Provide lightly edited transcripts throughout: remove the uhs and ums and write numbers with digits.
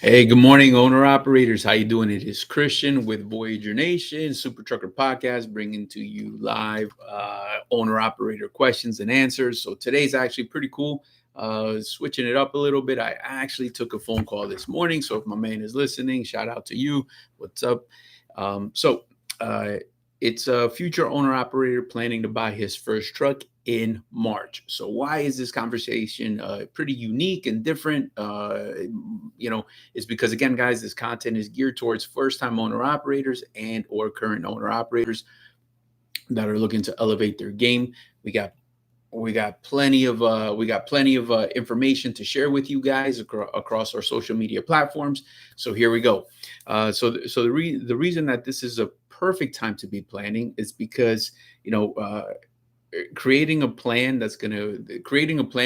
Hey, good morning, owner operators. How you doing? It is Christian with Voyager Nation Super Trucker Podcast, bringing to you live owner operator questions and answers. So today's actually pretty cool. Switching it up a little bit. I actually took a phone call this morning. So if my man is listening, shout out to you. What's up? So it's a future owner operator planning to buy his first truck in March. So why is this conversation pretty unique and different? Is because, again, guys, this content is geared towards first-time owner operators and or current owner operators that are looking to elevate their game. We got plenty of information to share with you guys across our social media platforms. So here we go. The reason that this is a perfect time to be planning is because creating a plan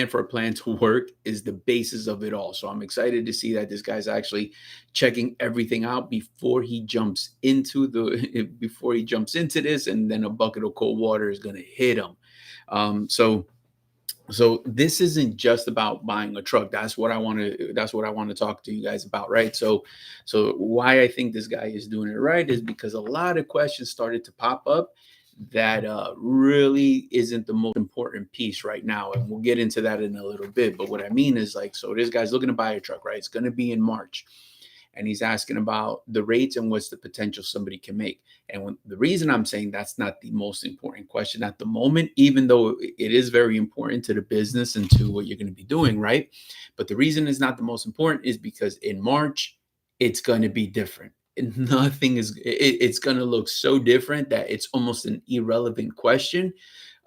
for a plan to work is the basis of it all. So I'm excited to see that this guy's actually checking everything out before he jumps into this, and then a bucket of cold water is going to hit him. So this isn't just about buying a truck. That's what I want to talk to you guys about, right? So why I think this guy is doing it right is because a lot of questions started to pop up that really isn't the most important piece right now, and we'll get into that in a little bit. But what I mean is, like, so this guy's looking to buy a truck, right? It's going to be in March, and he's asking about the rates and what's the potential somebody can make. And the reason I'm saying that's not the most important question at the moment, even though it is very important to the business and to what you're going to be doing, right? But the reason it's not the most important is because in March, it's going to be different. It's going to look so different that it's almost an irrelevant question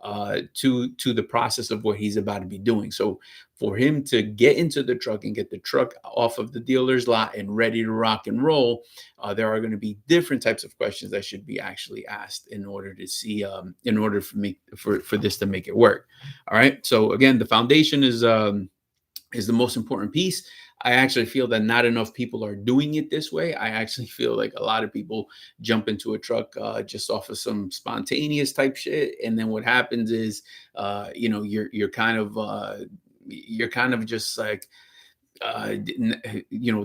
to the process of what he's about to be doing. So for him to get into the truck and get the truck off of the dealer's lot and ready to rock and roll, there are going to be different types of questions that should be actually asked in order to see, in order for this to make it work. All right. So again, the foundation is the most important piece. I actually feel that not enough people are doing it this way. I actually feel like a lot of people jump into a truck just off of some spontaneous type shit, and then what happens is, you're kind of just like,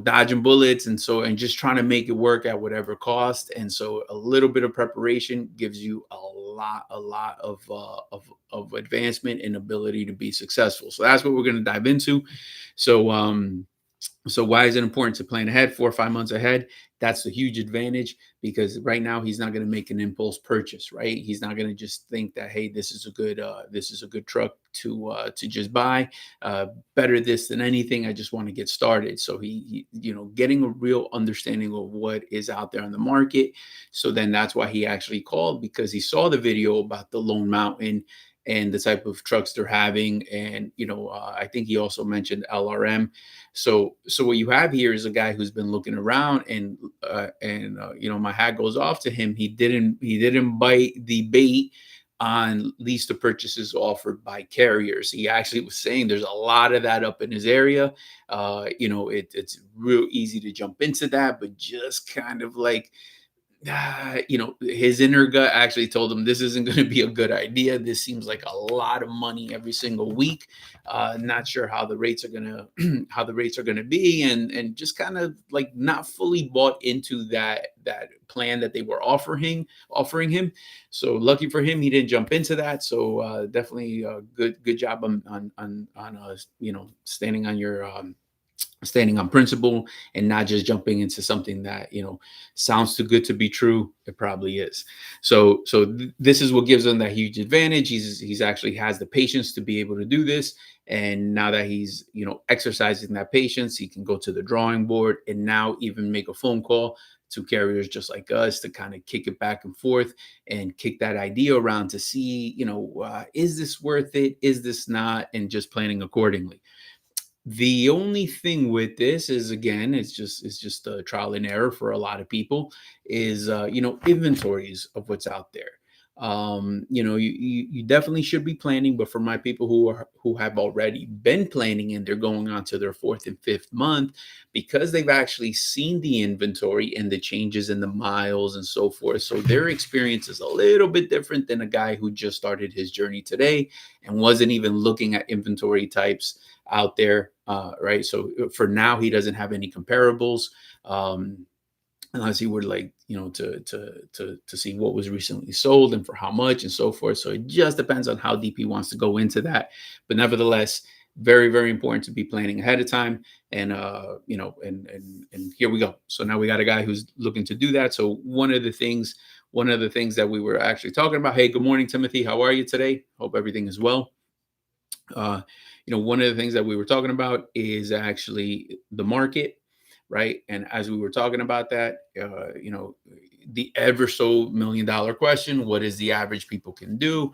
dodging bullets, and just trying to make it work at whatever cost. And so a little bit of preparation gives you a lot of advancement and ability to be successful. So that's what we're going to dive into. So why is it important to plan ahead, 4 or 5 months ahead? That's a huge advantage, because right now he's not going to make an impulse purchase, right? He's not going to just think that, hey, this is a good truck to just buy. Better this than anything. I just want to get started. So he getting a real understanding of what is out there on the market. So then that's why he actually called, because he saw the video about the Lone Mountain and the type of trucks they're having. And, I think he also mentioned LRM. So what you have here is a guy who's been looking around, and my hat goes off to him. He didn't bite the bait on lease to purchases offered by carriers. He actually was saying there's a lot of that up in his area. It's real easy to jump into that, but just kind of like, his inner gut actually told him this isn't going to be a good idea. This seems like a lot of money every single week. Not sure how the rates are gonna be, and just kind of like not fully bought into that plan that they were offering him. So lucky for him, he didn't jump into that. So definitely good job on standing on principle and not just jumping into something that sounds too good to be true. It probably is. This is what gives him that huge advantage. He's actually has the patience to be able to do this, and now that he's exercising that patience, he can go to the drawing board and now even make a phone call to carriers just like us to kind of kick it back and forth and kick that idea around to see, is this worth it, is this not, and just planning accordingly. The only thing with this is, again, it's just a trial and error for a lot of people, is inventories of what's out there. You definitely should be planning. But for my people who have already been planning and they're going on to their fourth and fifth month, because they've actually seen the inventory and the changes in the miles and so forth, so their experience is a little bit different than a guy who just started his journey today and wasn't even looking at inventory types out there, right? So for now, he doesn't have any comparables. Um, Unless he were like, to see what was recently sold and for how much and so forth. So it just depends on how deep he wants to go into that. But nevertheless, very, very important to be planning ahead of time. And and here we go. So now we got a guy who's looking to do that. So one of the things that we were actually talking about. Hey, good morning, Timothy. How are you today? Hope everything is well. uh, One of the things that we were talking about is actually the market, right? And as we were talking about that, the ever so $1 million question: what is the average people can do?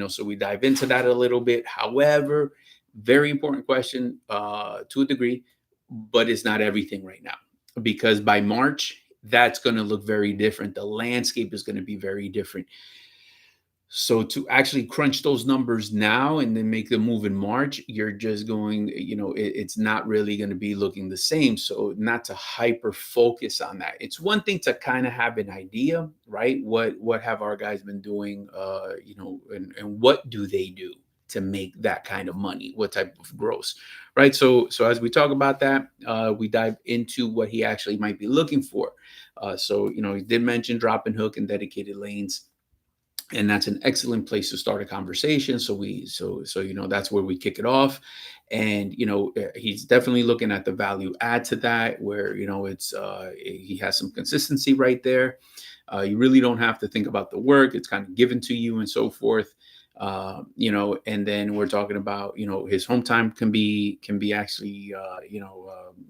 So we dive into that a little bit. However, very important question to a degree, but it's not everything right now, because by March, that's going to look very different. The landscape is going to be very different. So to actually crunch those numbers now and then make the move in March, you're just going, it's not really going to be looking the same. So not to hyper focus on that. It's one thing to kind of have an idea, right? What have our guys been doing, and what do they do to make that kind of money? What type of gross, right? So as we talk about that, we dive into what he actually might be looking for. He did mention drop and hook and dedicated lanes, and that's an excellent place to start a conversation. So that's where we kick it off. And he's definitely looking at the value add to that, where it's he has some consistency right there. You really don't have to think about the work; it's kind of given to you and so forth. And then we're talking about his home time can be actually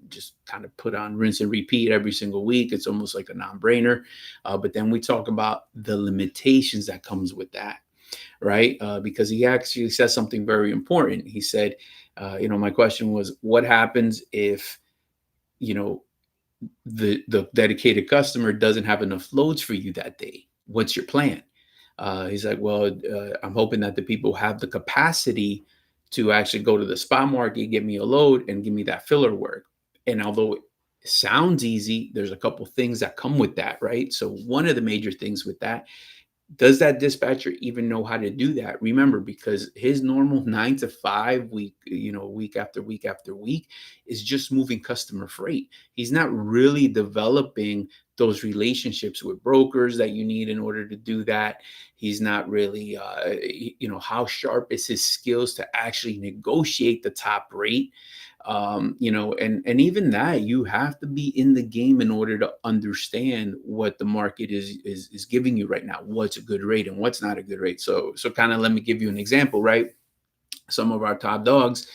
just kind of put on rinse and repeat every single week. It's almost like a non-brainer. But then we talk about the limitations that comes with that, right? Because he actually says something very important. He said, my question was, what happens if you know the dedicated customer doesn't have enough loads for you that day? What's your plan? He's like, well, I'm hoping that the people have the capacity to actually go to the spot market, give me a load, and give me that filler work. And although it sounds easy, there's a couple things that come with that, right? So one of the major things with that: does that dispatcher even know how to do that? Remember, because his normal 9 to 5 week after week after week is just moving customer freight. He's not really developing those relationships with brokers that you need in order to do that. He's not really, how sharp is his skills to actually negotiate the top rate? And even that, you have to be in the game in order to understand what the market is giving you right now, what's a good rate and what's not a good rate. So kind of let me give you an example, right? Some of our top dogs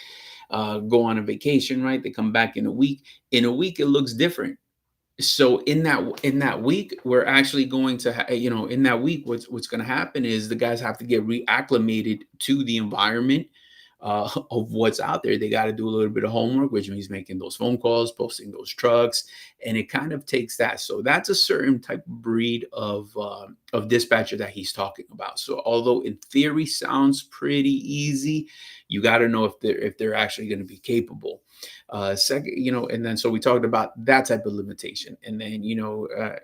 go on a vacation, right? They come back in a week. In a week, it looks different. So in that week, we're actually going to in that week, what's going to happen is the guys have to get reacclimated to the environment of what's out there. They got to do a little bit of homework, which means making those phone calls, posting those trucks, and it kind of takes that. So that's a certain type of breed of dispatcher that he's talking about. So although in theory sounds pretty easy, you got to know if they're actually going to be capable. Second, and then so we talked about that type of limitation, and then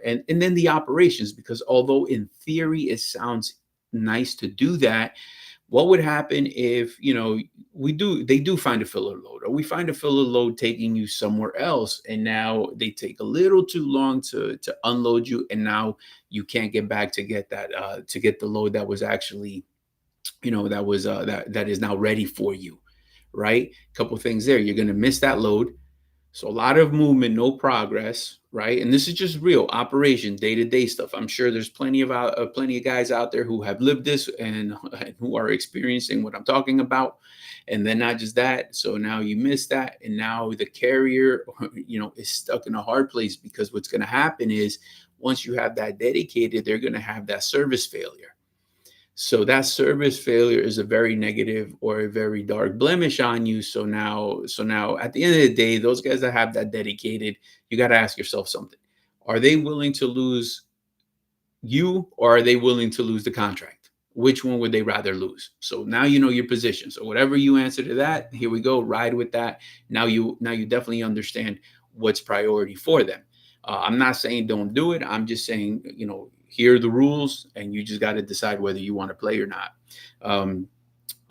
and then the operations, because although in theory it sounds nice to do that, what would happen if they do find a filler load, or we find a filler load taking you somewhere else, and now they take a little too long to unload you, and now you can't get back to get that to get the load that was actually that is now ready for you, right? A couple things there: you're going to miss that load. So a lot of movement, no progress, right? And this is just real operation, day-to-day stuff. I'm sure there's plenty of guys out there who have lived this and who are experiencing what I'm talking about. And then not just that, so now you miss that, and now the carrier, is stuck in a hard place, because what's going to happen is once you have that dedicated, they're going to have that service failure. So that service failure is a very negative or a very dark blemish on you. So now at the end of the day, those guys that have that dedicated, you got to ask yourself something. Are they willing to lose you, or are they willing to lose the contract? Which one would they rather lose? So now you know your position. So whatever you answer to that, here we go. Ride with that. Now you definitely understand what's priority for them. I'm not saying don't do it. I'm just saying, here are the rules, and you just got to decide whether you want to play or not. Um,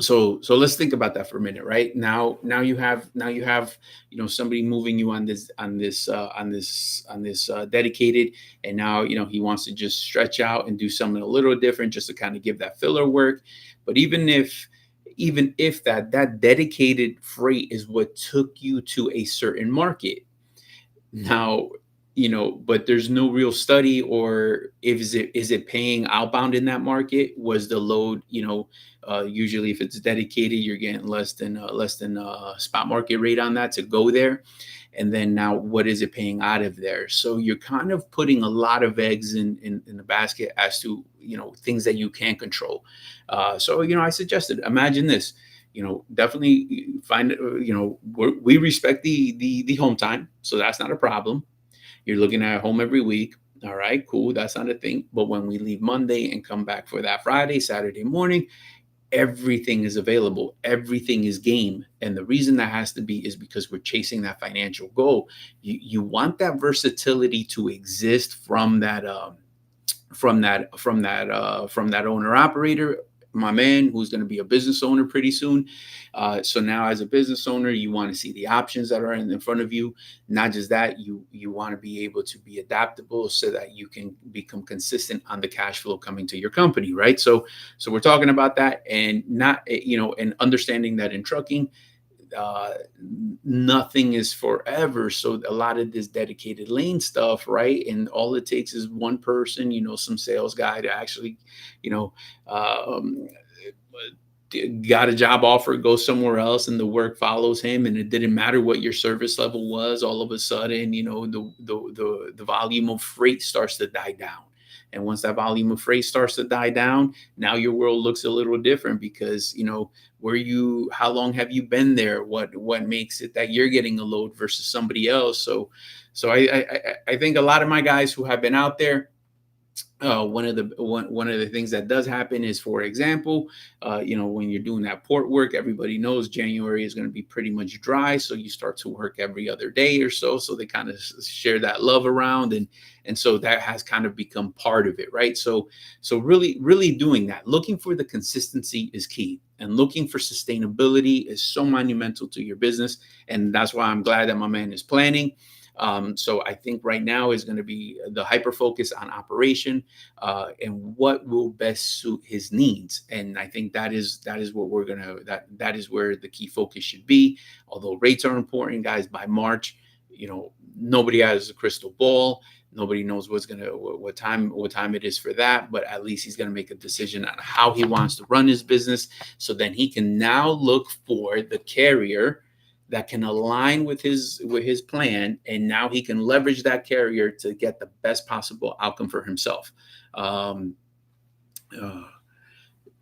so let's think about that for a minute. Right now you have somebody moving you on this dedicated, and now he wants to just stretch out and do something a little different, just to kind of give that filler work. But even if that dedicated freight is what took you to a certain market, now, but there's no real study, or is it paying outbound in that market? Was the load, usually if it's dedicated, you're getting less than spot market rate on that to go there. And then now, what is it paying out of there? So you're kind of putting a lot of eggs in the basket as to things that you can control. So I suggested, imagine this. Definitely find we respect the home time, so that's not a problem. You're looking at home every week. All right, cool. That's not a thing. But when we leave Monday and come back for that Friday, Saturday morning, everything is available. Everything is game. And the reason that has to be is because we're chasing that financial goal. You want that versatility to exist from that owner operator, my man, who's going to be a business owner pretty soon. So now, as a business owner, you want to see the options that are in front of you. Not just that, you want to be able to be adaptable so that you can become consistent on the cash flow coming to your company, right? So we're talking about that, and not and understanding that in trucking, uh, nothing is forever. So a lot of this dedicated lane stuff, right? And all it takes is one person, some sales guy to actually, you know, um, got a job offer, go somewhere else, and the work follows him. And it didn't matter what your service level was. All of a sudden, the volume of freight starts to die down. And once that volume of freight starts to die down, now your world looks a little different, because how long have you been there? What makes it that you're getting a load versus somebody else? So I think a lot of my guys who have been out there, one of the things that does happen is, for example, when you're doing that port work, everybody knows January is going to be pretty much dry, so you start to work every other day or so. So they kind of share that love around, and so that has kind of become part of it, right? So really doing that, looking for the consistency is key, and looking for sustainability is so monumental to your business, and that's why I'm glad that my man is planning. So I think right now is going to be the hyper focus on operation, and what will best suit his needs. And I think that is what we're gonna that is where the key focus should be. Although rates are important, guys, by March, nobody has a crystal ball. Nobody knows what time it is for that, but at least he's going to make a decision on how he wants to run his business. So then he can now look for the carrier that can align with his plan, and now he can leverage that carrier to get the best possible outcome for himself. Um, uh,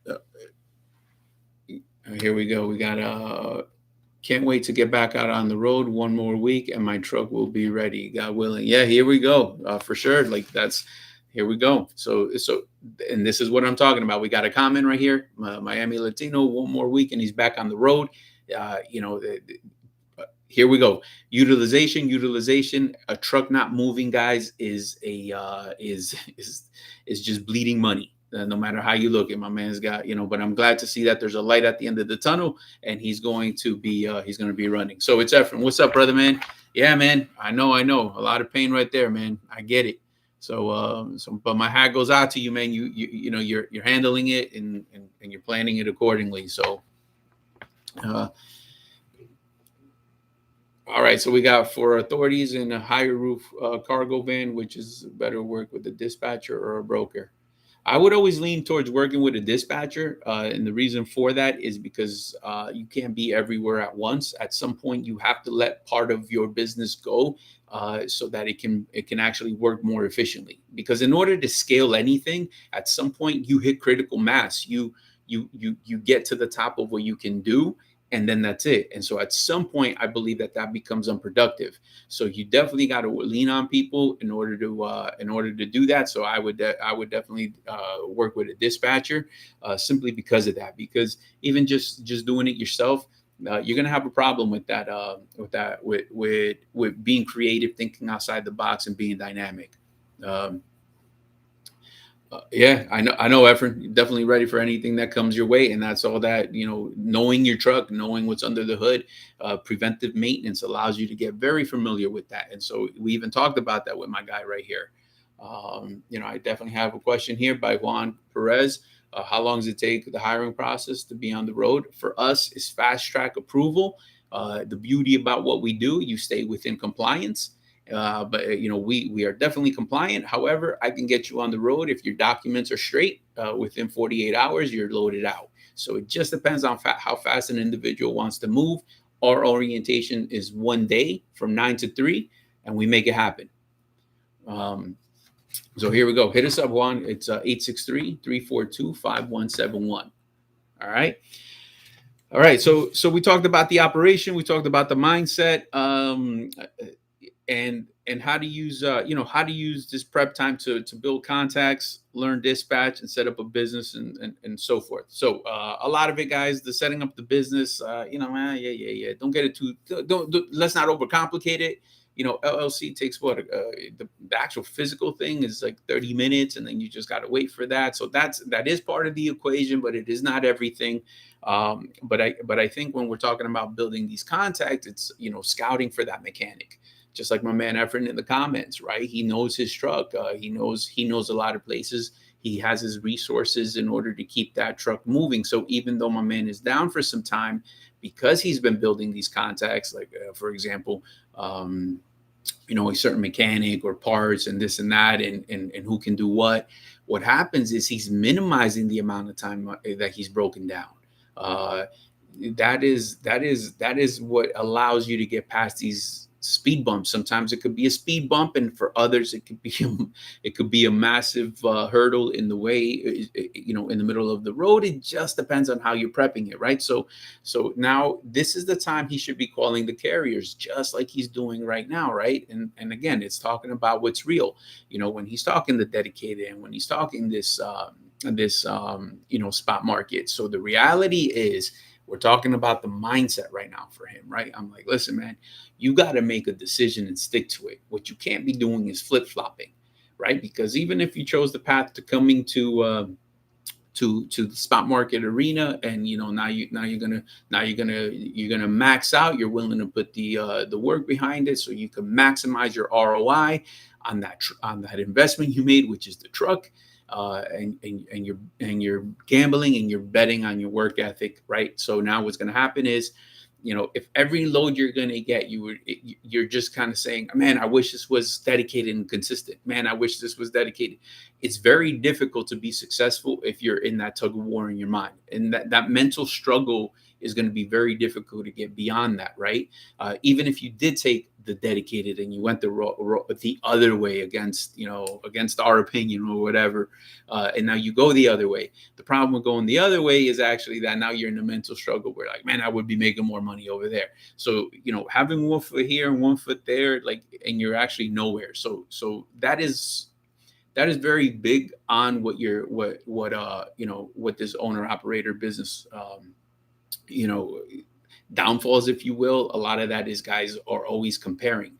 uh, Here we go. We got can't wait to get back out on the road one more week, and my truck will be ready, God willing. Yeah, here we go. For sure. Like that's here we go. So, and this is what I'm talking about. We got a comment right here. Miami Latino, one more week, and he's back on the road. Uh, you know, Here we go. Utilization. A truck not moving, guys, is just bleeding money. No matter how you look at, my man's got, but I'm glad to see that there's a light at the end of the tunnel, and he's going to be running. So it's Efren. What's up, brother, man? Yeah, man. I know. A lot of pain right there, man. I get it. But my hat goes out to you, man. You're handling it, and you're planning it accordingly. So, all right, so we got for authorities in a higher roof cargo van, which is better work with a dispatcher or a broker. I would always lean towards working with a dispatcher, and the reason for that is because you can't be everywhere at once. At some point, you have to let part of your business go, so that it can actually work more efficiently. Because in order to scale anything, at some point you hit critical mass. You get to the top of what you can do, and then that's it. And so at some point, I believe that that becomes unproductive. So you definitely got to lean on people in order to do that. So I would definitely work with a dispatcher, simply because of that. Because even just doing it yourself, you're gonna have a problem with that. With being creative, thinking outside the box, and being dynamic. Um, yeah, I know, Efren. You're definitely ready for anything that comes your way, and that's all that knowing your truck, knowing what's under the hood, preventive maintenance allows you to get very familiar with that. And so we even talked about that with my guy right here. I definitely have a question here by Juan Perez. How long does it take the hiring process to be on the road? For us, is fast track approval. The beauty about what we do, you stay within compliance. But we are definitely compliant. However, I can get you on the road if your documents are straight. Within 48 hours, you're loaded out. So it just depends on how fast an individual wants to move. Our orientation is 1 day from 9 to 3, and we make it happen. So here we go. Hit us up, Juan. It's 863-342-5171. All right. All right. So we talked about the operation. We talked about the mindset. And how to use how to use this prep time to build contacts, learn dispatch, and set up a business, and so forth. So a lot of it, guys, the setting up the business, yeah, don't get it too, don't let's not overcomplicate it. LLC takes what, the actual physical thing is like 30 minutes, and then you just got to wait for that. So that is part of the equation, but it is not everything. But I think when we're talking about building these contacts, it's scouting for that mechanic. Just like my man Efren in the comments, right? He knows his truck. He knows a lot of places. He has his resources in order to keep that truck moving. So even though my man is down for some time, because he's been building these contacts, like for example, a certain mechanic or parts and this and that, and who can do what. What happens is he's minimizing the amount of time that he's broken down. That is what allows you to get past these speed bumps. Sometimes it could be a speed bump, and for others it could be a massive hurdle in the way, in the middle of the road. It just depends on how you're prepping it, right? So now this is the time he should be calling the carriers, just like he's doing right now, right? And again, it's talking about what's real. When he's talking the dedicated, and when he's talking this spot market. So the reality is, we're talking about the mindset right now for him, right? I'm like, listen, man, you got to make a decision and stick to it. What you can't be doing is flip-flopping, right? Because even if you chose the path to coming to the spot market arena, and you're gonna max out. You're willing to put the work behind it, so you can maximize your ROI on that investment you made, which is the truck. And you're gambling, and you're betting on your work ethic, right? So now what's going to happen is, if every load you're going to get, you're just kind of saying, man, I wish this was dedicated and consistent. Man, I wish this was dedicated. It's very difficult to be successful if you're in that tug of war in your mind, and that mental struggle is going to be very difficult to get beyond that, right? Even if you did take the dedicated and you went the other way against our opinion or whatever, and now you go the other way. The problem with going the other way is actually that now you're in a mental struggle where, like, man, I would be making more money over there. So having one foot here and one foot there, like, and you're actually nowhere. So that is very big on what this owner operator business downfalls, if you will. A lot of that is guys are always comparing.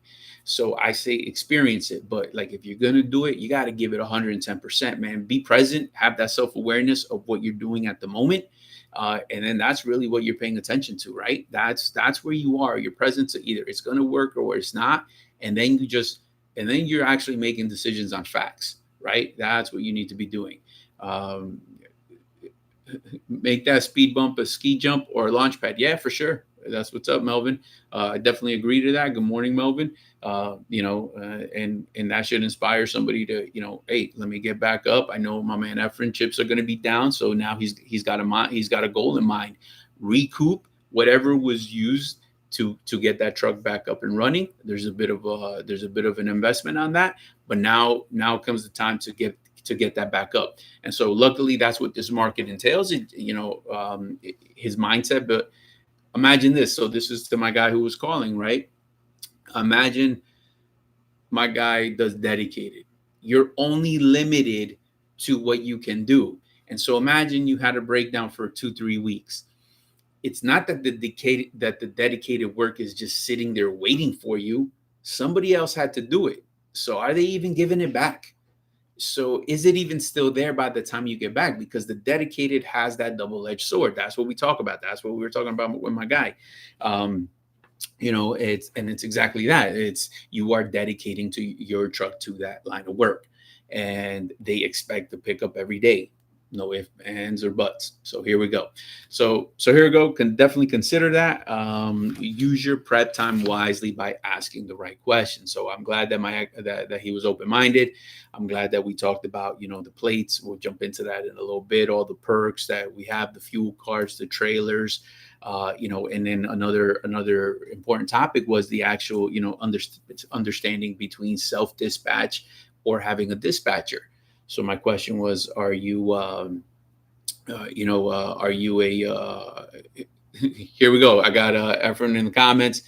So I say experience it, but like, if you're gonna do it, you got to give it 110%, man. Be present, have that self-awareness of what you're doing at the moment, and then that's really what you're paying attention to, right? That's where you are. Your presence, either it's gonna work or it's not, and then you're actually making decisions on facts, right? That's what you need to be doing. Make that speed bump a ski jump or a launch pad. Yeah, for sure. That's what's up, Melvin. I definitely agree to that. Good morning, Melvin. And that should inspire somebody to, hey, let me get back up. I know my man Efren chips are going to be down, so now he's got a goal in mind. Recoup whatever was used to get that truck back up and running. There's a bit of an investment on that, but now comes the time to get that back up. And so luckily that's what this market entails. His mindset, but imagine this. So this is to my guy who was calling, right? Imagine my guy does dedicated. You're only limited to what you can do. And so imagine you had a breakdown for 2, 3 weeks. It's not that the dedicated work is just sitting there waiting for you. Somebody else had to do it. So are they even giving it back? So is it even still there by the time you get back? Because the dedicated has that double-edged sword. That's what we talk about. That's what we were talking about with my guy. It's exactly that. It's you are dedicating to your truck to that line of work, and they expect to pick up every day, no ifs, ands, or buts. So here we go. So here we go. Can definitely consider that. Use your prep time wisely by asking the right questions. So I'm glad that he was open minded. I'm glad that we talked about the plates. We'll jump into that in a little bit. All the perks that we have, the fuel cards, the trailers. And then another important topic was the actual understanding between self dispatch or having a dispatcher. So my question was, are you, are you a, here we go. I got Efren in the comments,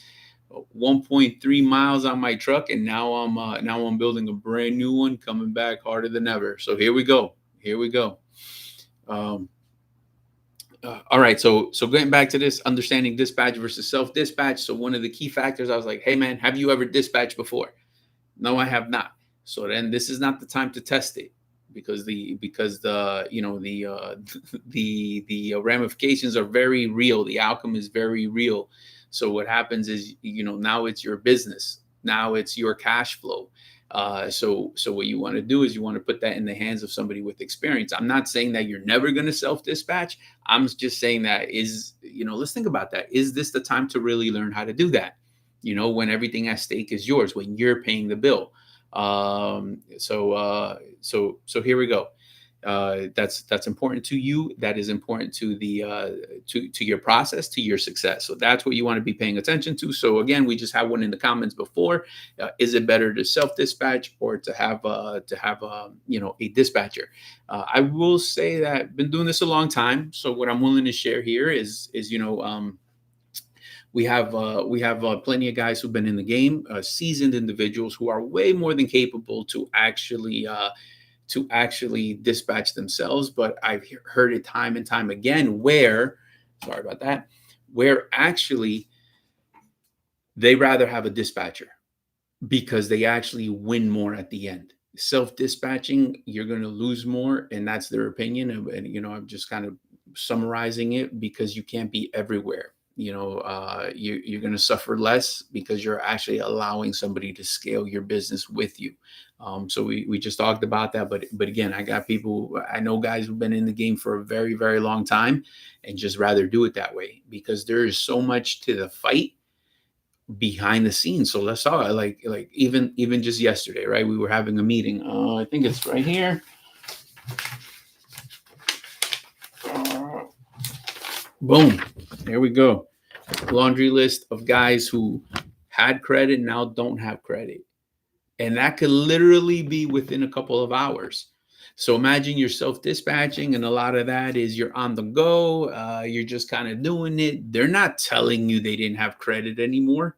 1.3 miles on my truck. And now I'm building a brand new one coming back harder than ever. So here we go. All right. So getting back to this, understanding dispatch versus self dispatch. So one of the key factors, I was like, hey man, have you ever dispatched before? No, I have not. So then this is not the time to test it, because the the ramifications are very real. The outcome is very real. So what happens is, now it's your business. Now it's your cash flow. So what you want to do is you want to put that in the hands of somebody with experience. I'm not saying that you're never going to self-dispatch. I'm just saying that let's think about that. Is this the time to really learn how to do that? When everything at stake is yours, when you're paying the bill. So here we go. That's important to you. That is important to the to your process, to your success. So that's what you want to be paying attention to. So again, we just had one in the comments before. Is it better to self-dispatch or to have a dispatcher? I will say that I've been doing this a long time. So what I'm willing to share here is we have plenty of guys who've been in the game, seasoned individuals who are way more than capable to actually dispatch themselves. But I've heard it time and time again where actually they rather have a dispatcher because they actually win more at the end. Self-dispatching, you're going to lose more, and that's their opinion. And I'm just kind of summarizing it because you can't be everywhere. You're going to suffer less because you're actually allowing somebody to scale your business with you. So we just talked about that, but again, I know guys who've been in the game for a very, very long time and just rather do it that way because there is so much to the fight behind the scenes. So let's talk like even just yesterday, right? We were having a meeting. I think it's right here. Boom. There we go. Laundry list of guys who had credit now don't have credit. And that could literally be within a couple of hours. So imagine you're self-dispatching, and a lot of that is you're on the go. You're just kind of doing it. They're not telling you they didn't have credit anymore.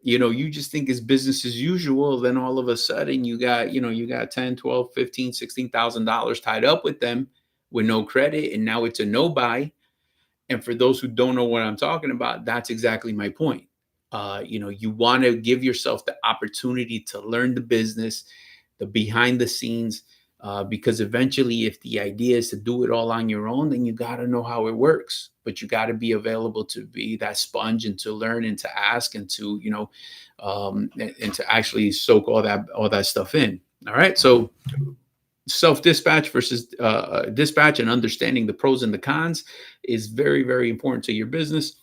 You just think it's business as usual. Then all of a sudden you got 10, 12, 15, $16,000 tied up with them with no credit. And now it's a no buy. And for those who don't know what I'm talking about, that's exactly my point. You want to give yourself the opportunity to learn the business, the behind the scenes, because eventually if the idea is to do it all on your own, then you got to know how it works. But you got to be available to be that sponge and to learn and to ask and to, and to actually soak all that stuff in. All right. So self-dispatch versus dispatch and understanding the pros and the cons is very, very important to your business.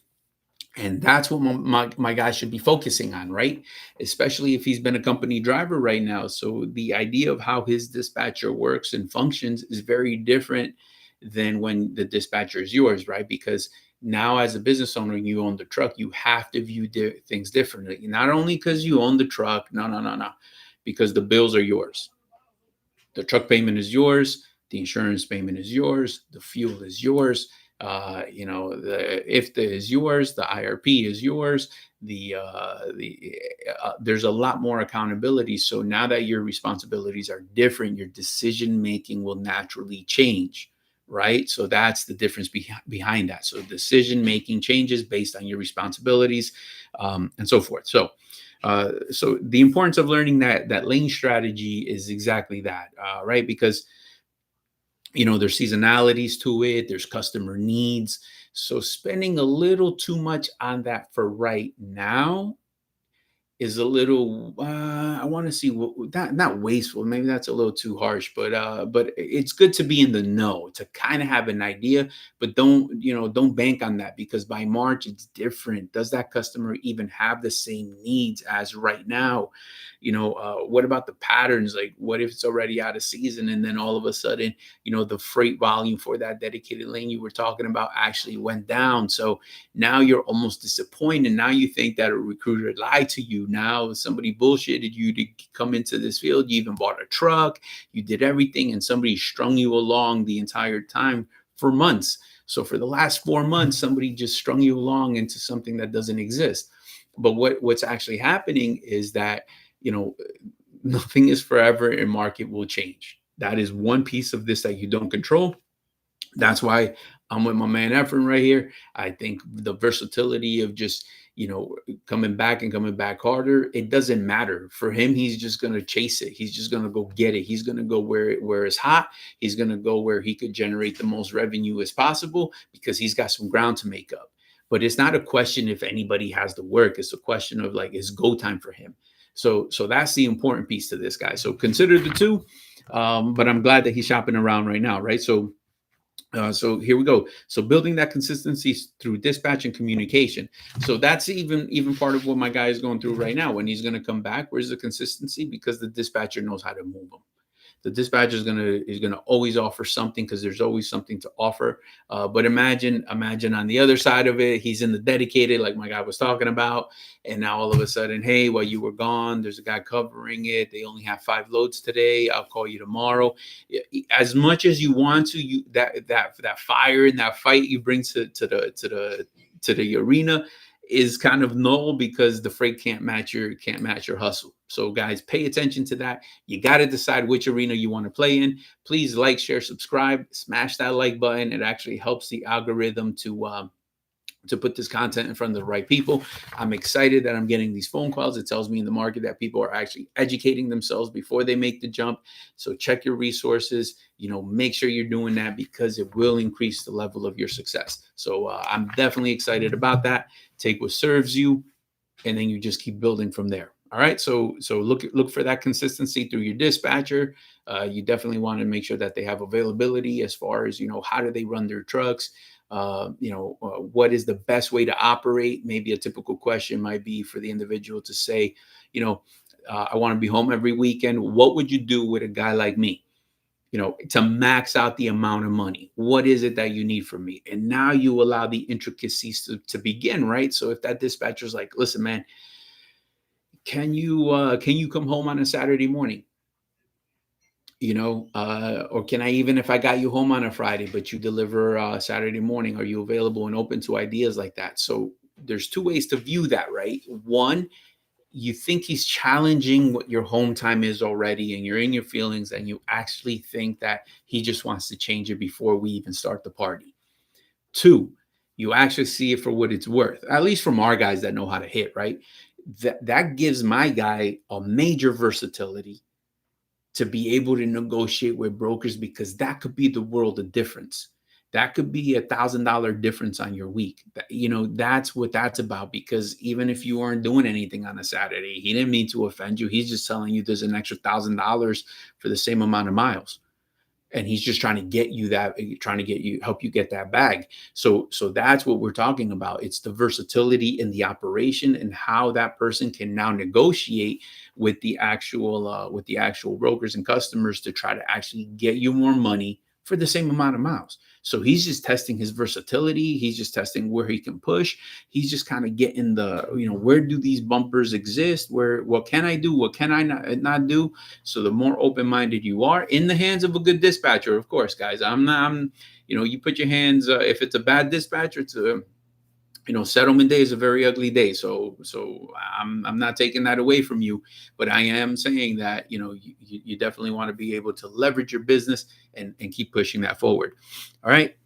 And that's what my guy should be focusing on, right? Especially if he's been a company driver right now. So the idea of how his dispatcher works and functions is very different than when the dispatcher is yours, right? Because now as a business owner, you own the truck, you have to view things differently. Not only because you own the truck, no, because the bills are yours. The truck payment is yours. The insurance payment is yours. The fuel is yours. The IFTA is yours, the IRP is yours. There's a lot more accountability. So now that your responsibilities are different, your decision making will naturally change, right? So that's the difference behind that. So decision making changes based on your responsibilities, and so forth. So the importance of learning that lane strategy is exactly that, right? Because there's seasonalities to it, there's customer needs. So spending a little too much on that for right now is a little, I want to see what, not wasteful, maybe that's a little too harsh, but it's good to be in the know, to kind of have an idea, but don't bank on that, because by March it's different. Does that customer even have the same needs as right now? What about the patterns? Like, what if it's already out of season and then all of a sudden, the freight volume for that dedicated lane you were talking about actually went down? So now you're almost disappointed. Now you think that a recruiter lied to you. Now somebody bullshitted you to come into this field. You even bought a truck, you did everything, and somebody strung you along the entire time for months. So for the last 4 months, somebody just strung you along into something that doesn't exist. But what's actually happening is that, nothing is forever and market will change. That is one piece of this that you don't control. That's why I'm with my man Efren right here. I think the versatility of just, coming back and coming back harder, it doesn't matter. For him, he's just going to chase it. He's just going to go get it. He's going to go where it's hot. He's going to go where he could generate the most revenue as possible, because he's got some ground to make up. But it's not a question if anybody has the work. It's a question of, like, it's go time for him. So that's the important piece to this guy. So consider the two. But I'm glad that he's shopping around right now, right? So here we go. So building that consistency through dispatch and communication. So that's even part of what my guy is going through right now. When he's going to come back, where's the consistency? Because the dispatcher knows how to move him. The dispatcher is gonna always offer something, because there's always something to offer. But imagine on the other side of it, he's in the dedicated, like my guy was talking about, and now all of a sudden, hey, while you were gone, there's a guy covering it. They only have 5 loads today. I'll call you tomorrow. As much as you want to, that fire and that fight you bring to the arena is kind of null, because the freight can't match your hustle. So guys, pay attention to that. You got to decide which arena you want to play in. Please like, share, subscribe, smash that like button. It actually helps the algorithm to put this content in front of the right people. I'm excited that I'm getting these phone calls. It tells me in the market that people are actually educating themselves before they make the jump. So check your resources, make sure you're doing that, because it will increase the level of your success. So I'm definitely excited about that. Take what serves you, and then you just keep building from there. All right. So look for that consistency through your dispatcher. You definitely want to make sure that they have availability as far as, how do they run their trucks? What is the best way to operate? Maybe a typical question might be for the individual to say, I want to be home every weekend. What would you do with a guy like me? To max out the amount of money. What is it that you need from me? And now you allow the intricacies to begin, right? So if that dispatcher's like, listen, man, can you come home on a Saturday morning? Or can I, even if I got you home on a Friday, but you deliver Saturday morning, are you available and open to ideas like that? So there's 2 ways to view that, right? One, you think he's challenging what your home time is already, and you're in your feelings, and you actually think that he just wants to change it before we even start the party. 2, you actually see it for what it's worth, at least from our guys that know how to hit, right? That gives my guy a major versatility to be able to negotiate with brokers, because that could be the world of difference. That could be $1,000 difference on your week. That's what that's about. Because even if you aren't doing anything on a Saturday, he didn't mean to offend you. He's just telling you there's an extra $1,000 for the same amount of miles. And he's just trying to help you get that bag. So that's what we're talking about. It's the versatility in the operation, and how that person can now negotiate with the actual brokers and customers to try to actually get you more money for the same amount of miles. So he's just testing his versatility. He's just testing where he can push. He's just kind of getting the, where do these bumpers exist? Where, what can I do? What can I not do? So the more open-minded you are in the hands of a good dispatcher, of course, guys, you put your hands, if it's a bad dispatcher, it's a, settlement day is a very ugly day. So I'm not taking that away from you, but I am saying that, you definitely want to be able to leverage your business and keep pushing that forward. All right.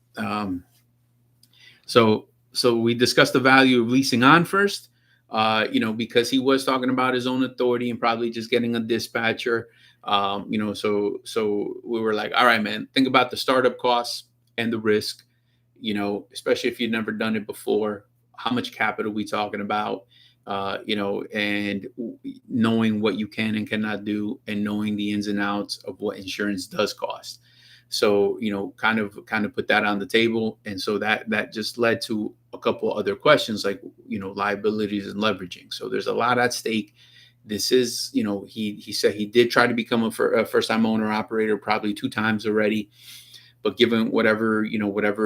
So we discussed the value of leasing on first, because he was talking about his own authority and probably just getting a dispatcher. So we were like, all right, man, think about the startup costs and the risk, especially if you've never done it before. How much capital we talking about? And knowing what you can and cannot do, and knowing the ins and outs of what insurance does cost. So, kind of put that on the table. And so that just led to a couple other questions, like, liabilities and leveraging. So there's a lot at stake. This is, he said he did try to become a first time owner operator probably 2 times already, but given whatever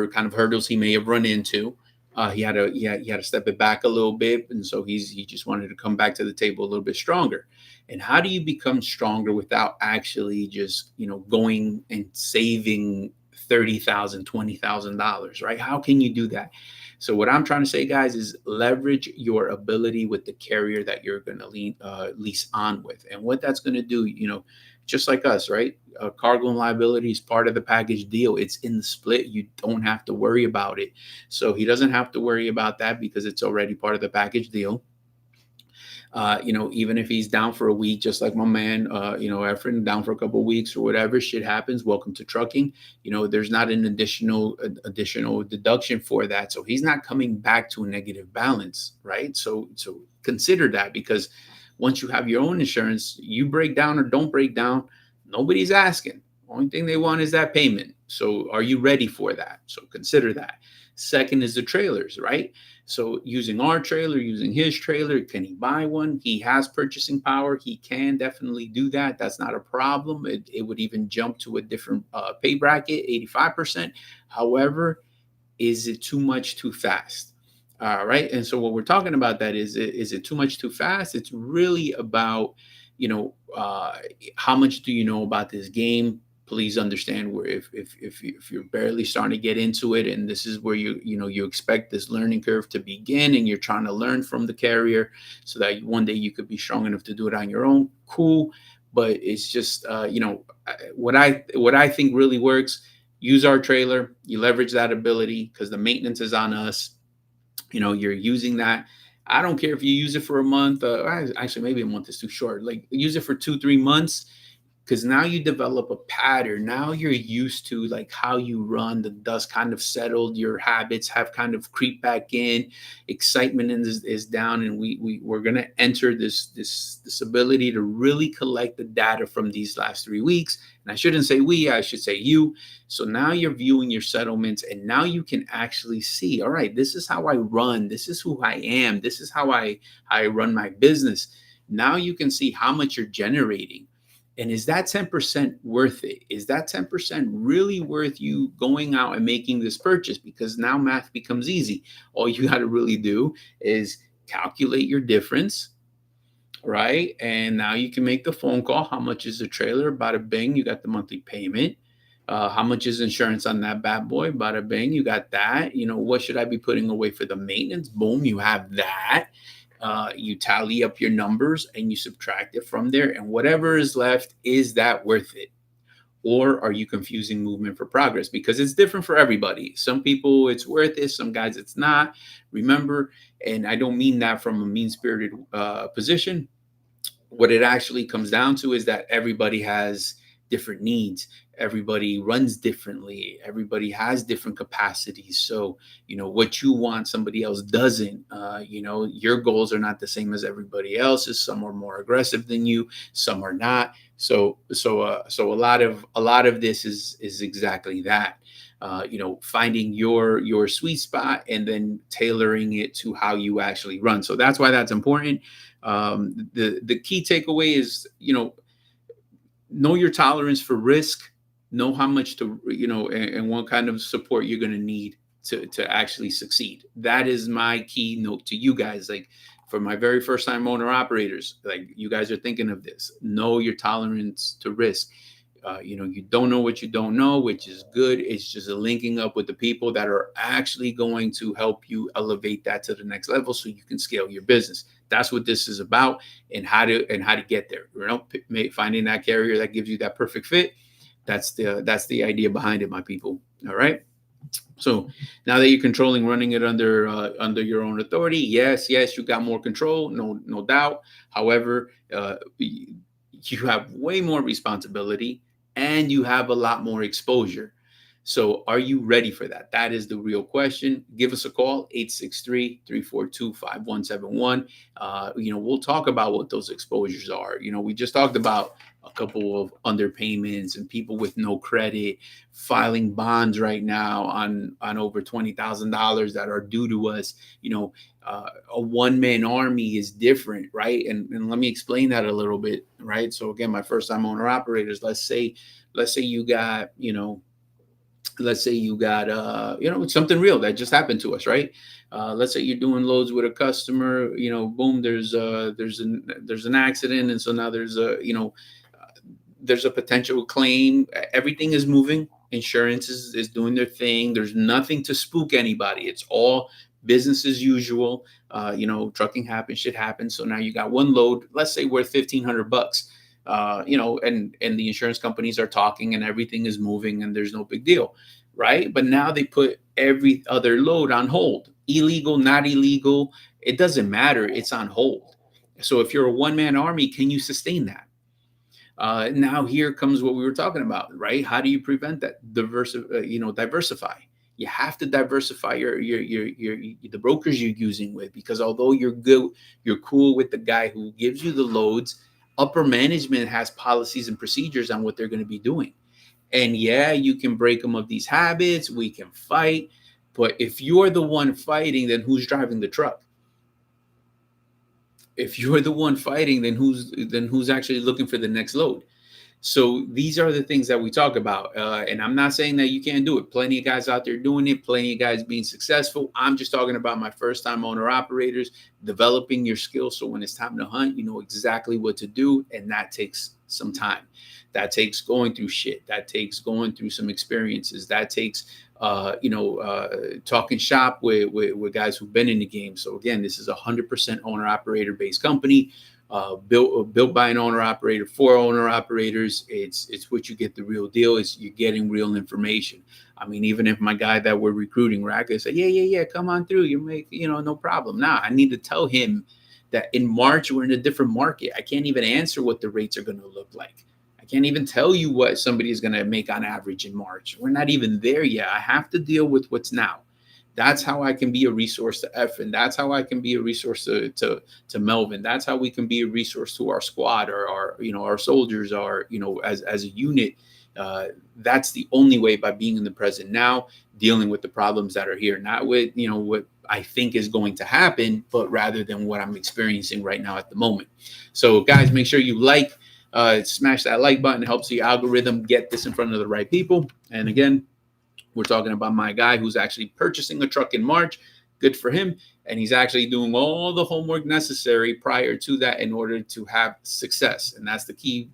kind of hurdles he may have run into, he had to step it back a little bit. And so he just wanted to come back to the table a little bit stronger. And how do you become stronger without actually just, going and saving $30,000, $20,000, right? How can you do that? So what I'm trying to say, guys, is leverage your ability with the carrier that you're going to lease on with. And what that's going to do, just like us, right? Cargo and liability is part of the package deal. It's in the split. You don't have to worry about it. So he doesn't have to worry about that because it's already part of the package deal. Even if he's down for a week, just like my man, Efren, down for a couple of weeks or whatever, shit happens. Welcome to trucking. There's not an additional deduction for that. So he's not coming back to a negative balance, right? So consider that, because once you have your own insurance, you break down or don't break down, nobody's asking. Only thing they want is that payment. So are you ready for that? So consider that. Second is the trailers, right? So using our trailer, using his trailer, can he buy one? He has purchasing power. He can definitely do that. That's not a problem. It would even jump to a different pay bracket, 85%. However, is it too much too fast? Right. And so what we're talking about, that is it too much too fast? It's really about, how much do you know about this game? Please understand where if you're barely starting to get into it, and this is where you expect this learning curve to begin, and you're trying to learn from the carrier so that one day you could be strong enough to do it on your own. Cool. But it's just, what I think really works. Use our trailer. You leverage that ability because the maintenance is on us. You're using that. I don't care if you use it for a month. Actually, maybe a month is too short. Like, use it for 2-3 months, because now you develop a pattern. Now you're used to like how you run. The dust kind of settled. Your habits have kind of creeped back in. Excitement is down, and we're gonna enter this ability to really collect the data from these last 3 weeks. And I shouldn't say we. I should say you. So now you're viewing your settlements, and now you can actually see. All right, this is how I run. This is who I am. This is how I run my business. Now you can see how much you're generating. And is that 10% worth it? Is that 10% really worth you going out and making this purchase? Because now math becomes easy. All you got to really do is calculate your difference, right? And now you can make the phone call. How much is the trailer? Bada bing, you got the monthly payment. How much is insurance on that bad boy? Bada bing, you got that. What should I be putting away for the maintenance? Boom, you have that. You tally up your numbers and you subtract it from there, and whatever is left, is that worth it? Or are you confusing movement for progress? Because it's different for everybody. Some people it's worth it, some guys it's not. Remember, and I don't mean that from a mean-spirited position. What it actually comes down to is that everybody has different needs. Everybody runs differently. Everybody has different capacities. So, what you want, somebody else doesn't. Your goals are not the same as everybody else's. Some are more aggressive than you. Some are not. So a lot of this is exactly that. Finding your sweet spot and then tailoring it to how you actually run. So that's why that's important. The key takeaway is, know your tolerance for risk. know how much to, and what kind of support you're going to need to actually succeed. That is my keynote to you guys. Like, for my very first time owner operators, like, you guys are thinking of this, know your tolerance to risk. You don't know what you don't know, which is good. It's just a linking up with the people that are actually going to help you elevate that to the next level so you can scale your business. That's what this is about, and how to get there. Finding that carrier that gives you that perfect fit. That's the idea behind it, my people. All right. So now that you're controlling, running it under your own authority, yes, you got more control, no doubt. However, you have way more responsibility, and you have a lot more exposure. So are you ready for that? That is the real question. Give us a call, 863-342-5171. We'll talk about what those exposures are. We just talked about a couple of underpayments and people with no credit filing bonds right now on over $20,000 that are due to us. A one-man army is different, right? And let me explain that a little bit, right? So again, my first time owner operators, let's say you got, something real that just happened to us, right? Let's say you're doing loads with a customer, boom, there's an accident, and so now there's a potential claim. Everything is moving. Insurance is doing their thing. There's nothing to spook anybody. It's all business as usual. Trucking happens, shit happens. So now you got one load, let's say worth $1,500. And the insurance companies are talking, and everything is moving, and there's no big deal, right? But now they put every other load on hold. Illegal, not illegal, it doesn't matter. It's on hold. So if you're a one-man army, can you sustain that? Now here comes what we were talking about, right? How do you prevent that? Diversify. You have to diversify your the brokers you're using with, because although you're cool with the guy who gives you the loads, upper management has policies and procedures on what they're going to be doing. And yeah, you can break them of these habits. We can fight, but if you're the one fighting, then who's driving the truck? If you're the one fighting, then who's actually looking for the next load? So these are the things that we talk about. And I'm not saying that you can't do it. Plenty of guys out there doing it, plenty of guys being successful. I'm just talking about my first time owner operators, developing your skills. So when it's time to hunt, you know exactly what to do. And that takes some time. That takes going through shit. That takes going through some experiences. That takes, talking shop with guys who've been in the game. So again, this is a 100% owner operator based company. Built by an owner operator for owner operators. It's what you get the real deal. Is you're getting real information. I mean, even if my guy that we're recruiting, right, they say, yeah, come on through. You make, no problem. Now I need to tell him that in March we're in a different market. I can't even answer what the rates are going to look like. I can't even tell you what somebody is going to make on average in March. We're not even there yet. I have to deal with what's now. That's how I can be a resource to Effin. That's how I can be a resource to Melvin. That's how we can be a resource to our squad, or our soldiers, are, as a unit. That's the only way, by being in the present now, dealing with the problems that are here, not with, what I think is going to happen, but rather than what I'm experiencing right now at the moment. So guys, make sure you smash that like button. It helps the algorithm get this in front of the right people. And again, we're talking about my guy who's actually purchasing a truck in March. Good for him. And he's actually doing all the homework necessary prior to that in order to have success. And that's the key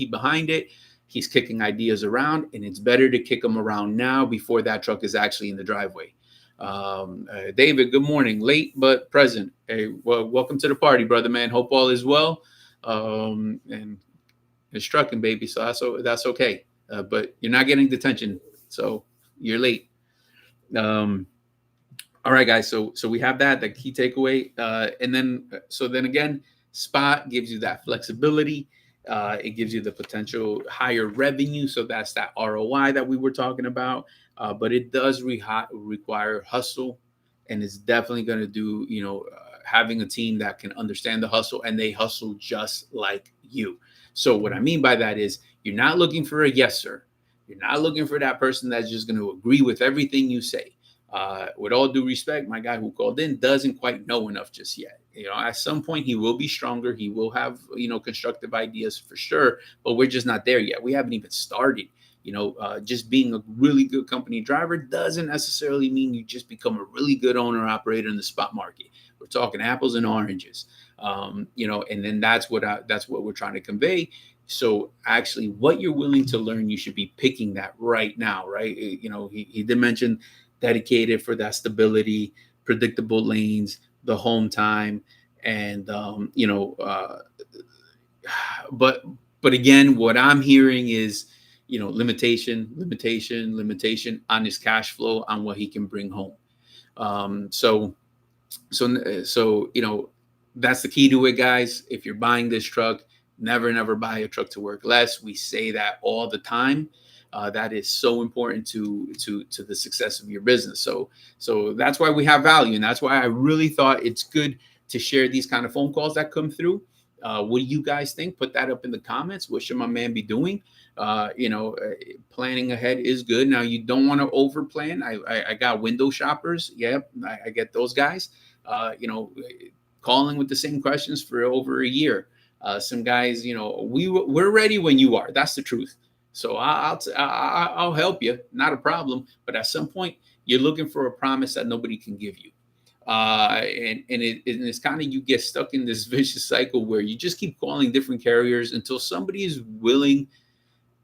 behind it. He's kicking ideas around, and it's better to kick them around now before that truck is actually in the driveway. David, good morning. Late but present. Hey, well, welcome to the party, brother, man. Hope all is well. And it's trucking, baby. So that's okay. But you're not getting detention. So you're late. All right, guys. So we have the key takeaway. And then again, Spot gives you that flexibility. It gives you the potential higher revenue. So that's that ROI that we were talking about. But it does require hustle. And it's definitely going to do, having a team that can understand the hustle, and they hustle just like you. So what I mean by that is, you're not looking for a yes, sir. You're not looking for that person that's just going to agree with everything you say. With all due respect, my guy who called in doesn't quite know enough just yet. At some point he will be stronger. He will have, constructive ideas for sure, but we're just not there yet. We haven't even started. Just being a really good company driver doesn't necessarily mean you just become a really good owner operator in the spot market. We're talking apples and oranges. And then that's what we're trying to convey. So actually, what you're willing to learn, you should be picking that right now, right? He did mention dedicated for that stability, predictable lanes, the home time, and but again, what I'm hearing is, limitation on his cash flow, on what he can bring home. So that's the key to it, guys. If you're buying this truck, never buy a truck to work less. We say that all the time. That is so important to the success of your business. So that's why we have value, and that's why I really thought it's good to share these kind of phone calls that come through. What do you guys think? Put that up in the comments. What should my man be doing? Planning ahead is good. Now, you don't want to over plan. I got window shoppers. Yep, I get those guys. Calling with the same questions for over a year. Some guys, we're ready when you are. That's the truth. So I'll help you, not a problem. But at some point, you're looking for a promise that nobody can give you. And it's kind of, you get stuck in this vicious cycle where you just keep calling different carriers until somebody is willing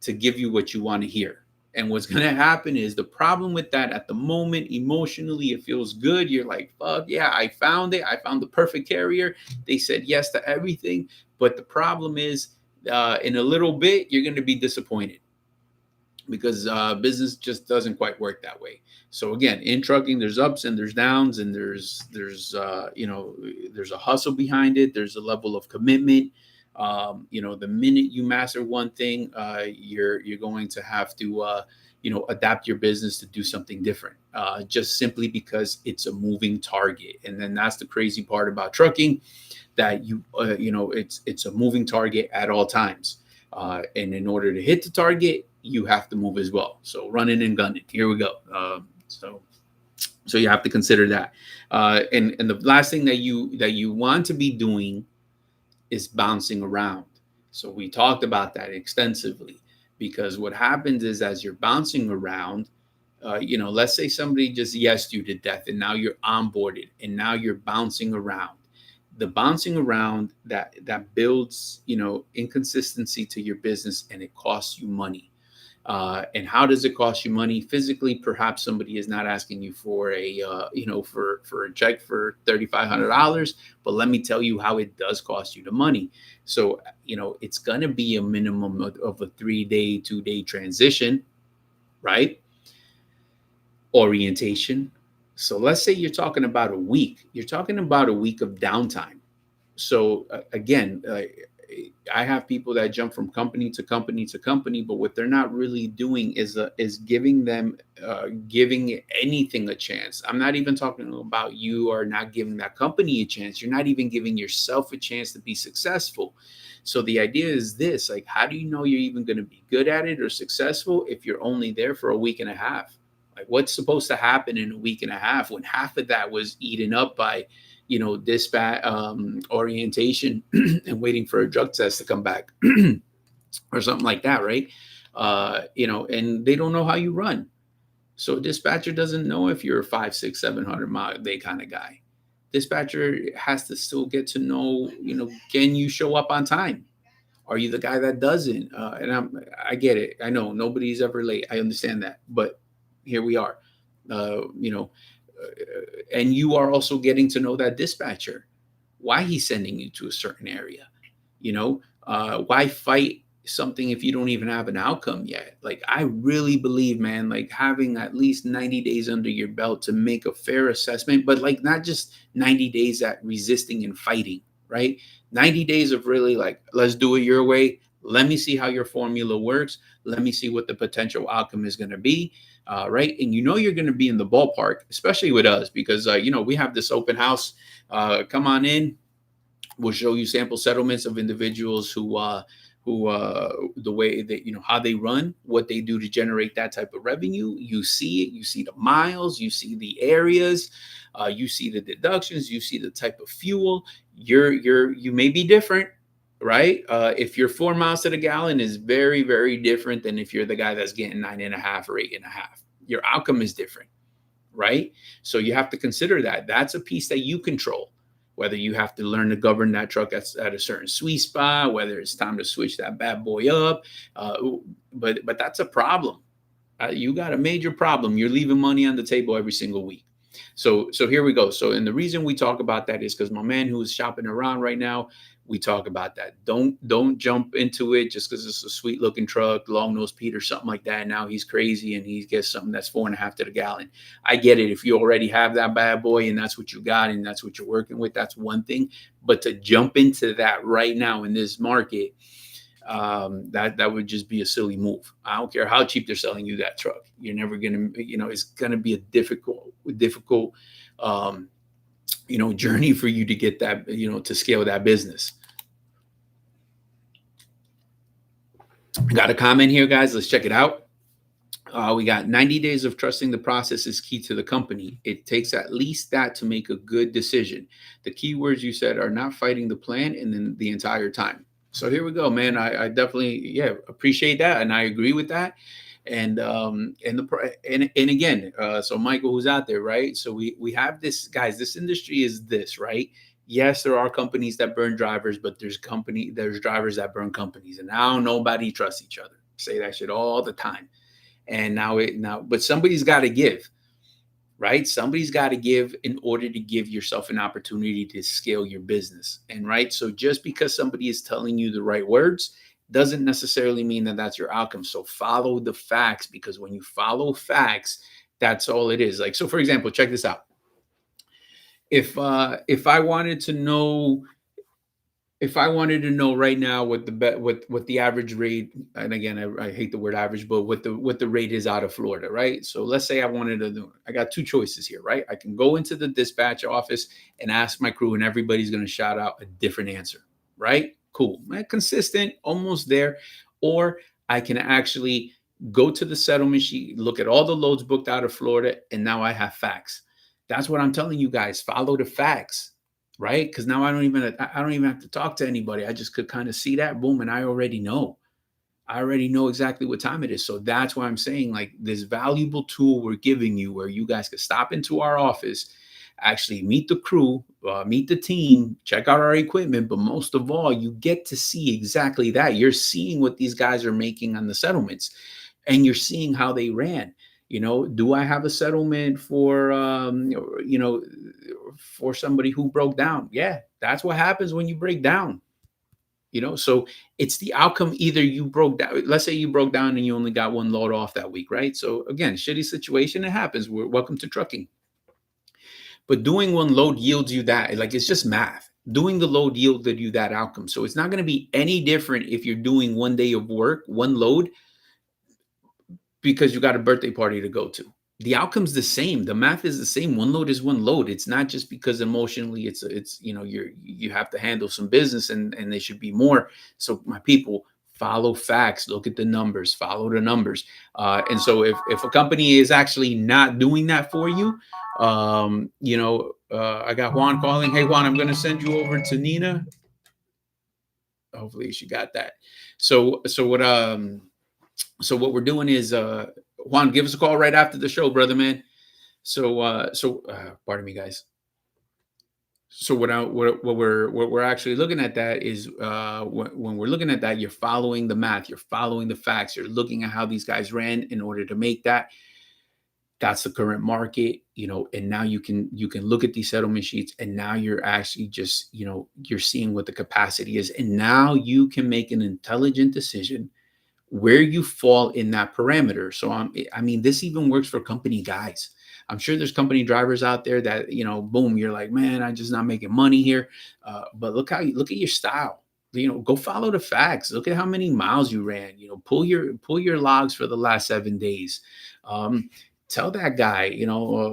to give you what you want to hear. And what's going to happen is, the problem with that, at the moment, emotionally, it feels good. You're like, fuck yeah, I found it. I found the perfect carrier. They said yes to everything. But the problem is, in a little bit, you're going to be disappointed, because business just doesn't quite work that way. So again, in trucking, there's ups and there's downs, and there's a hustle behind it. There's a level of commitment. The minute you master one thing, you're going to have to adapt your business to do something different, just simply because it's a moving target. And then that's the crazy part about trucking, that it's a moving target at all times. And in order to hit the target, you have to move as well. So running and gunning. Here we go. So you have to consider that. And the last thing that you want to be doing is bouncing around. So we talked about that extensively, because what happens is, as you're bouncing around, let's say somebody just yesed you to death, and now you're onboarded, and now you're bouncing around. The bouncing around, that builds, inconsistency to your business, and it costs you money. And how does it cost you money? Physically, perhaps somebody is not asking you for for a check for $3,500, but let me tell you how it does cost you the money. So, it's going to be a minimum of a 3-day, 2-day transition, right? Orientation. So let's say you're talking about a week. You're talking about a week of downtime. So again, I have people that jump from company to company to company, but what they're not really doing is giving anything a chance. I'm not even talking about you are not giving that company a chance. You're not even giving yourself a chance to be successful. So the idea is this: like, how do you know you're even going to be good at it or successful if you're only there for a week and a half? Like, what's supposed to happen in a week and a half when half of that was eaten up by dispatch, orientation, and waiting for a drug test to come back or something like that, right? And they don't know how you run. So dispatcher doesn't know if you're a 5, 6, 700 mile a day kind of guy. Dispatcher has to still get to know, can you show up on time? Are you the guy that doesn't? I get it. I know nobody's ever late. I understand that, but here we are. And you are also getting to know that dispatcher, why he's sending you to a certain area. Why fight something if you don't even have an outcome yet? Like, I really believe, man, like, having at least 90 days under your belt to make a fair assessment, but like, not just 90 days at resisting and fighting, right? 90 days of really like, let's do it your way. Let me see how your formula works. Let me see what the potential outcome is going to be. Right. And you're going to be in the ballpark, especially with us, because, we have this open house. Come on in. We'll show you sample settlements of individuals who the way that, how they run, what they do to generate that type of revenue. You see it. You see the miles. You see the areas. You see the deductions. You see the type of fuel. You may be different. right? If you're 4 miles to the gallon is very, very different than if you're the guy that's getting 9.5 or 8.5. Your outcome is different, right? So you have to consider that. That's a piece that you control. Whether you have to learn to govern that truck at a certain sweet spot, whether it's time to switch that bad boy up, uh, but that's a problem. You got a major problem. You're leaving money on the table every single week. So here we go. So and the reason we talk about that is because my man who is shopping around right now, we talk about that. Don't jump into it just because it's a sweet looking truck, long nose Pete or something like that. Now he's crazy and he gets something that's 4.5 to the gallon. I get it. If you already have that bad boy and that's what you got and that's what you're working with, that's one thing. But to jump into that right now in this market, that would just be a silly move. I don't care how cheap they're selling you that truck. You're never gonna, it's gonna be a difficult, journey for you to get that, to scale that business. Got a comment here, guys. Let's check it out. We got 90 days of trusting the process is key to the company. It takes at least that to make a good decision. The key words you said are not fighting the plan and then the entire time. So here we go, man. I definitely, appreciate that. And I agree with that. And again, so Michael, who's out there, right? So we have this, guys, this industry is this, right? Yes, there are companies that burn drivers, but there's drivers that burn companies. And now nobody trusts each other. Say that shit all the time. And but somebody's got to give, right? Somebody's got to give in order to give yourself an opportunity to scale your business. And right. So just because somebody is telling you the right words doesn't necessarily mean that that's your outcome. So follow the facts, because when you follow facts, that's all it is. Like, so for example, check this out. If I wanted to know, right now what the average rate, and again, I hate the word average, but what the rate is out of Florida, right? So let's say I got two choices here, right? I can go into the dispatch office and ask my crew, and everybody's going to shout out a different answer, right? Cool, consistent, almost there. Or I can actually go to the settlement sheet, look at all the loads booked out of Florida, and now I have facts. That's what I'm telling you guys. Follow the facts. Right? Because now I don't even have to talk to anybody. I just could kind of see that, boom, and I already know. Exactly what time it is. So that's why I'm saying, like, this valuable tool we're giving you, where you guys could stop into our office, actually meet the crew, meet the team, check out our equipment, but most of all, you get to see exactly that. You're seeing what these guys are making on the settlements, and you're seeing how they ran. Do I have a settlement for for somebody who broke down? Yeah, that's what happens when you break down. So it's the outcome. Either you broke down, let's say you broke down and you only got one load off that week, right? So again, shitty situation, it happens. Welcome to trucking. But doing one load yields you that. Like, it's just math. Doing the load yielded you that outcome. So it's not going to be any different if you're doing one day of work, one load, because you got a birthday party to go to. The outcome's the same. The math is the same. One load is one load. It's not just because emotionally it's you have to handle some business and there should be more. So my people, follow facts, look at the numbers, follow the numbers. And so if a company is actually not doing that for you, I got Juan calling. Hey Juan, I'm going to send you over to Nina. Hopefully she got that. So what we're doing is, Juan, give us a call right after the show, brother, man. So pardon me, guys. So what we're actually looking at that is, when we're looking at that, you're following the math, you're following the facts, you're looking at how these guys ran in order to make that. That's the current market, and now you can look at these settlement sheets, and now you're actually just, you're seeing what the capacity is, and now you can make an intelligent decision where you fall in that parameter. So this even works for company guys. I'm sure there's company drivers out there that, boom, you're like, man, I'm just not making money here. But look at your style. Go follow the facts. Look at how many miles you ran. Pull your logs for the last 7 days. Tell that guy,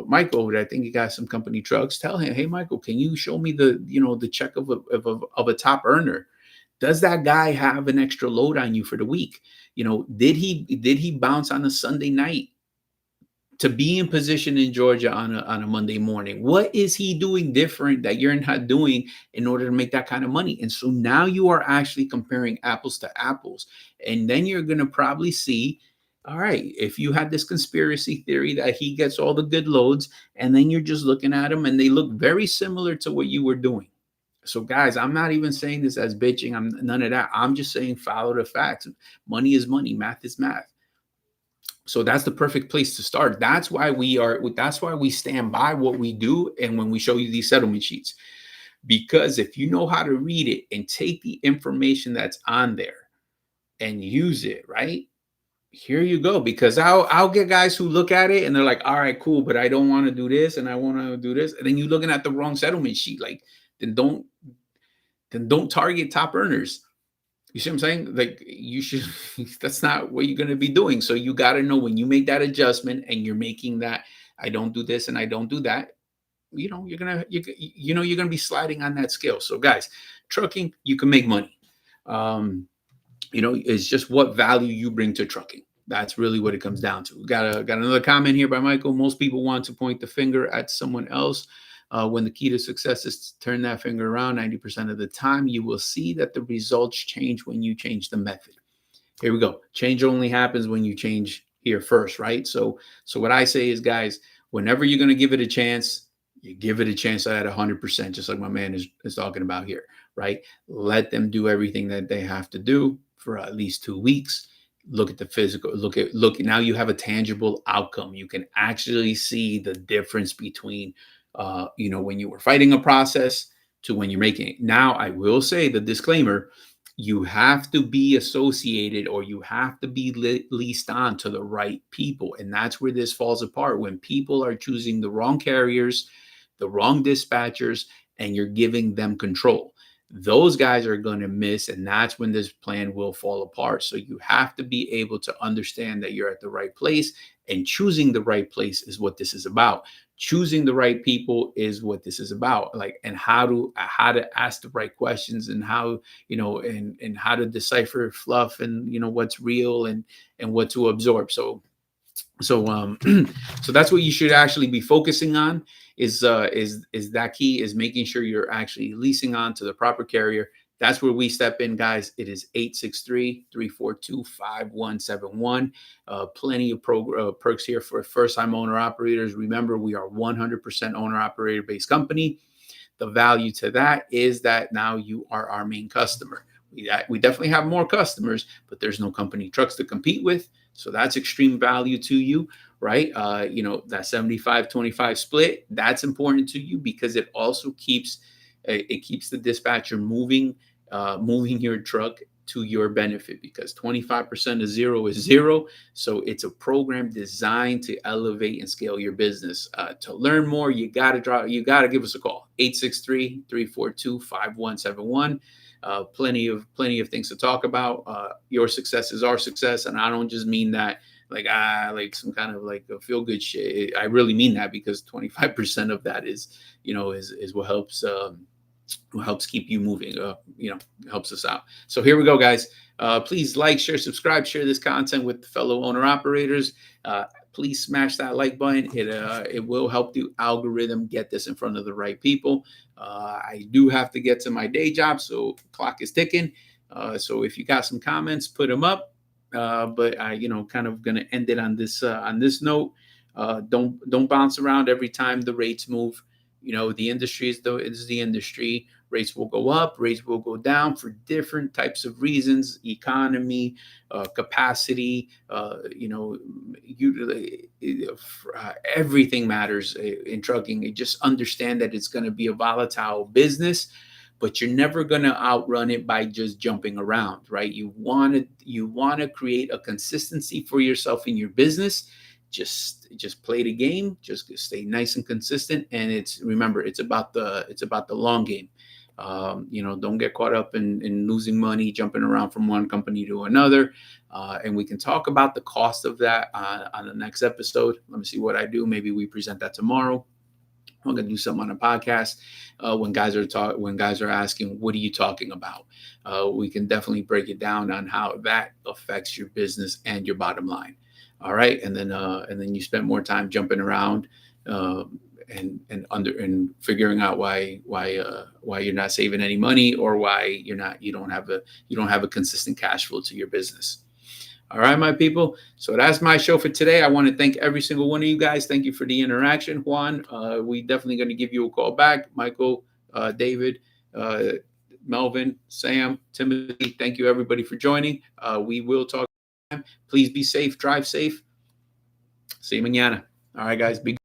Michael, I think he got some company trucks. Tell him, hey, Michael, can you show me the check of a top earner? Does that guy have an extra load on you for the week? Did he bounce on a Sunday night to be in position in Georgia on a Monday morning. What is he doing different that you're not doing in order to make that kind of money? And so now you are actually comparing apples to apples. And then you're going to probably see, all right, if you had this conspiracy theory that he gets all the good loads, and then you're just looking at them and they look very similar to what you were doing. So, guys, I'm not even saying this as bitching. I'm none of that. I'm just saying follow the facts. Money is money. Math is math. So that's the perfect place to start. That's why we stand by what we do. And when we show you these settlement sheets, because if you know how to read it and take the information that's on there and use it, right? Here you go. Because I'll get guys who look at it and they're like, all right, cool, but I don't want to do this and I want to do this. And then you're looking at the wrong settlement sheet. Like, then don't target top earners. You see what I'm saying? Like, you should, that's not what you're going to be doing. So you got to know when you make that adjustment and you're making that, I don't do this and I don't do that, you're going to, you're going to be sliding on that scale. So guys, trucking, you can make money. It's just what value you bring to trucking. That's really what it comes down to. Got another comment here by Michael. Most people want to point the finger at someone else. When the key to success is to turn that finger around 90% of the time, you will see that the results change when you change the method. Here we go. Change only happens when you change here first, right? So what I say is, guys, whenever you're going to give it a chance, you give it a chance at 100%, just like my man is talking about here, right? Let them do everything that they have to do for at least 2 weeks. Look at the physical, look, now you have a tangible outcome. You can actually see the difference between when you were fighting a process to when you're making it. Now, I will say the disclaimer, you have to be associated or you have to be leased on to the right people. And that's where this falls apart, when people are choosing the wrong carriers, the wrong dispatchers, and you're giving them control. Those guys are going to miss, and that's when this plan will fall apart. So you have to be able to understand that you're at the right place, and choosing the right place is what this is about. Choosing the right people is what this is about, like, and how to ask the right questions, and how, and how to decipher fluff, and what's real and what to absorb. So so that's what you should actually be focusing on, is that key, is making sure you're actually leasing on to the proper carrier. That's where we step in, guys. It is 863-342-5171. Plenty of perks here for first-time owner-operators. Remember, we are 100% owner-operator-based company. The value to that is that now you are our main customer. We definitely have more customers, but there's no company trucks to compete with. So that's extreme value to you, right? That 75-25 split, that's important to you, because it also keeps the dispatcher moving your truck to your benefit, because 25% of zero is zero. So it's a program designed to elevate and scale your business. To learn more, you got to give us a call, 863-342-5171. Plenty of things to talk about. Your success is our success. And I don't just mean that like some kind of like a feel good shit. I really mean that, because 25% of that is what helps keep you moving, helps us out. So here we go, guys. Please like, share, subscribe, share this content with fellow owner operators. Please smash that like button. It will help the algorithm get this in front of the right people. I do have to get to my day job, so clock is ticking. So if you got some comments, put them up. But I, kind of going to end it on this note. Don't bounce around every time the rates move. The industry is the industry. Rates will go up, rates will go down for different types of reasons: economy, capacity. Everything matters in trucking. You just understand that it's going to be a volatile business, but you're never going to outrun it by just jumping around, right? You want to create a consistency for yourself in your business. Just play the game, just stay nice and consistent. And it's about the long game. Don't get caught up in losing money, jumping around from one company to another. And we can talk about the cost of that on the next episode. Let me see what I do. Maybe we present that tomorrow. I'm going to do something on a podcast when guys are asking, what are you talking about? We can definitely break it down on how that affects your business and your bottom line. All right, and then you spent more time jumping around, and figuring out why you're not saving any money, or why you don't have a consistent cash flow to your business. All right, my people. So that's my show for today. I want to thank every single one of you guys. Thank you for the interaction, Juan. We definitely going to give you a call back. Michael, David, Melvin, Sam, Timothy. Thank you everybody for joining. We will talk. Please be safe. Drive safe. See you mañana. All right, guys. Be